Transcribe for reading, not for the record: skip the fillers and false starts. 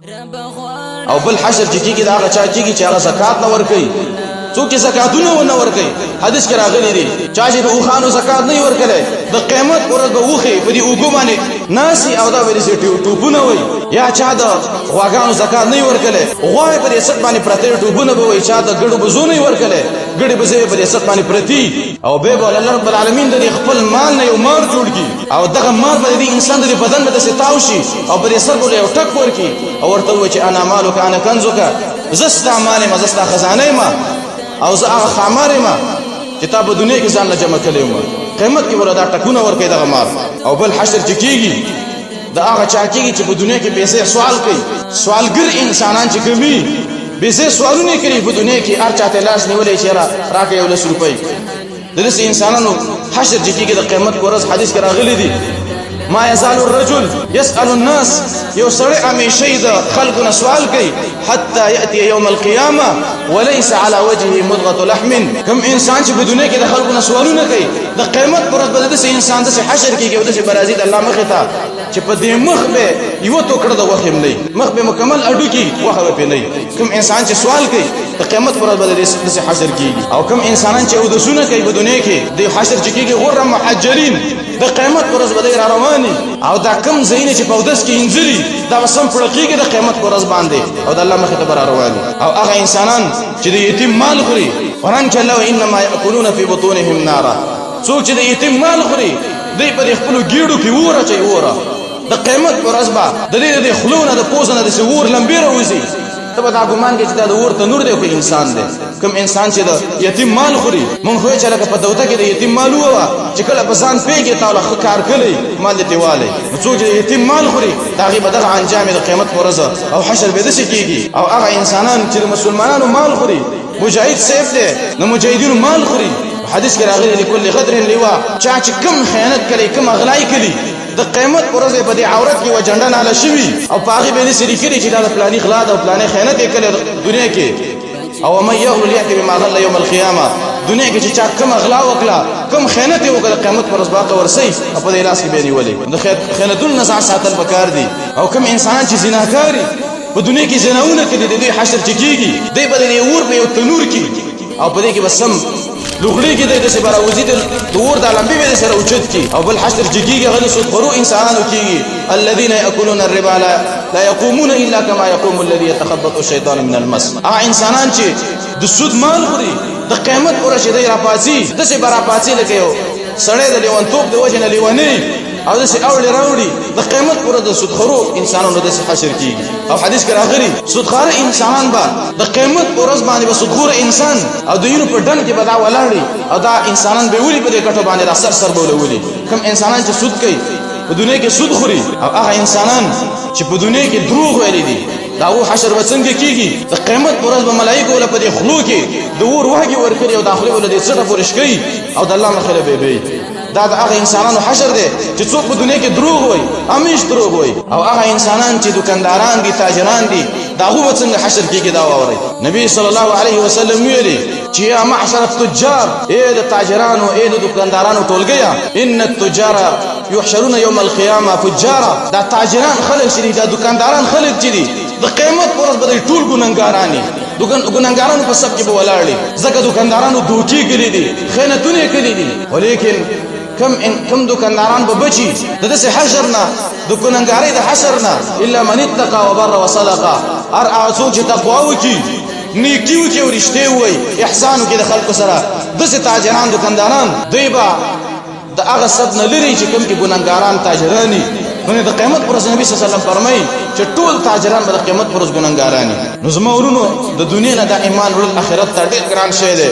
او بل حشر چې کیږي دا هغه چا کیږي چې هغه زکات نه ورکوي څوک چې زکاتونه نه ورکوي حدیث کې راغلي دي چا چې د اوښانو زکات نه ورکړي د قیامت پر ورځ به اوښې په دې اوږو باندې ناسي او دا به داسې ټوپونه وي یا چا د غواګانو زکات نه ورکړي غواوې په دې سټ باندې پرتې ټوپونه به وي چا د ګډو بزو نه ورکړي ګډې بزې په دې سټ باندې پرتې او به الله رب العالمین د خپل مال نه یو مار جوړ کړي او دغه مار به د انسان د بدن باندې ستاو شي او په دې سر به یو ټک ورکړي او ورته وایي چې انا مالک انا کنزک زستا مال ما زستا خزانه ما او زه هغه خامار ما چې تا په دنیا کې ځان له جمع کړی وم قیامت کې ولدا ټکونه ورکړي دغه مار او بل حشر چې کیږي دا هغه چا کیږي چې په دنیا کې پیسې سوال کوي سوالګر انسانان چې کوي پیسې سوالونه کوي په دنیا کې هر چاته لاس نیولې چې راکې یو لس روپۍ د دې انسانانو حشر چې کیږي د قیامت ورځ حدیث کې راغلي دي ما يزال الرجل يسأل الناس یو سړی همیشه د خلقو سوال کوي حتى يأتي يوم القيامة وليس على وجهه مضغة لحم كم انسان چې په دنیا کې د خلقو سوالونه کوي د قیامت پر ورځ به د انسان د حشر کېږي او د برازي د الله مخې ته چې په دې مخ به یو ټوکړه د غوښې نه مخ به مکمل اډو کې غوښه به نه کوم انسان چې سوال کوي د قیامت پر ورځ به د حشر کېږي او کوم انسانان چې ودسونه کوي په دنیا کې د حشر چې کېږي غر محجلین د قیامت پر ورځ به را رواني او دا کم زینې چې په ودس کې انځري دا وسم پړقېږي د قیامت پر ورځ باندې او د الله مخې ته را رواني او هغه انسانان چې د یتیم مال خوري قرآن کې الله انما یاکلون فی بطونهم نارا څوک چې د یتیم مال خوري دوی په خپلو ګېډو کې اور اچوي اوره د قیامت پر ورځ به د دې د خلونه د پوزه نه د اور لمبې راوځي ته به دا ګمان کې چې دا د اور تنور دی کوم انسان دی کوم انسان چې د یتیم مال خوري مونږ خو چې لکه په دوته کې د یتیم مال ووا چې کله په ځان پیږي تا له کار کوي مال دې واله څوک چې یتیم مال خوري دا غي بدغه انجام د قیامت پر ورځ او حشر به دسي کیږي او هغه انسانان چې د مسلمانانو مال خوري مجاهد سیف دی نو مجاهدینو مال خوري حدیث کې راغلي لكل غدر لواء چا چې کوم خیانت کوي کوم اغلای کوي د قیامت پر ورځ په دې عورت کې و جنډه ناله شوی او پاغي به دې سری کړي چې دا پلاني خلاص او پلاني خیانت کړي دنیا کې او من يغل ياتي بما غل يوم القيامه دنیا کې چې چا کوم اغلا وکړه کوم خیانت وکړه قیامت پر ورځ باقي ورسي په دې لاس کې به نیولې د خیانتون نزع ساتل پکار دي او کوم انسان چې زناکاري په دنیا کې زناونه کوي د دې حشر چې کیږي دې په دې اور په یو تنور کې او په دې کې بسم لوغړي کې د سبا راوځي د اور د لمبي به سره اوچت کی او بل حشر جګیږي غل سود خورو انسانانو کیږي الذين ياكلون الربا لا يقومون الا كما يقوم الذي يتخبط الشيطان من المس انسانان چې د سود مال خوري د قیامت پر ورځ دی راپاسي د سبا راپاسي لکه یو سړی د لیوان توپ د وجه نه لیوانی او د سي اول راوړي د قیامت پر ورځ سود خورو انسانانو د حشر کیږي او حدیث کې راغلي سود خور انسانان با د قیامت پر ورځ باندې به سود خور انسان او د یونو په ډن کې به دا ولاړي او دا انسانان به ولي په دې کټو باندې را سر بولولي کوم انسانان چې سود کوي په دنیا کې سود خوري او هغه انسانان چې په دنیا کې دروغ ویلي دي دا و حشر وڅنګ کیږي د قیامت پر ورځ به ملائکه ول په دې خلو کې د ور وهږي ورکړي او داخلي ول دې څه پورش کوي او د الله مخله به دا د هغه انسانانو حشر دی چې څوک په دنیا کې دروغ وایي همیش دروغ وایي او هغه انسانان چې دکانداران دي تاجران دي دا هو څنګه حشر کېږي دا ووري نبی صلی الله علیه وسلم ویلي چې یا معشر التجار اے د تاجرانو اے د دکاندارانو ټولګیا ان التجار يحشرون يوم القيامه فجارا دا تاجران خلک چې دا دکانداران خلک چې دي د قیامت پر ورځ به ټول ګناګارانی ګناګارانو په سب کې به ولاړي ځکه دکاندارانو دوکي کړي دي خیانتونه کړي دي ولیکن کم دکانداران به بچي د دې حشرنا د ګناګاري د حشرنا الا من اتقى وبر وصدق ار اعوذ چې تقوا وکي نیکی وکي او رښتیا وای احسان وکي د خلکو سره د څه تاجران دکانداران دوی با د هغه سب نه لري چې کوم کې ګناګاران تاجرانی نو د قیامت پر ورځ نبی صلی الله علیه وسلم فرمایي چې ټول تاجران به د قیامت پر ورځ ګناګارانی نو زما ورونو د دنیا نه د ایمان ول اخرت ته ډېر ګران شی دی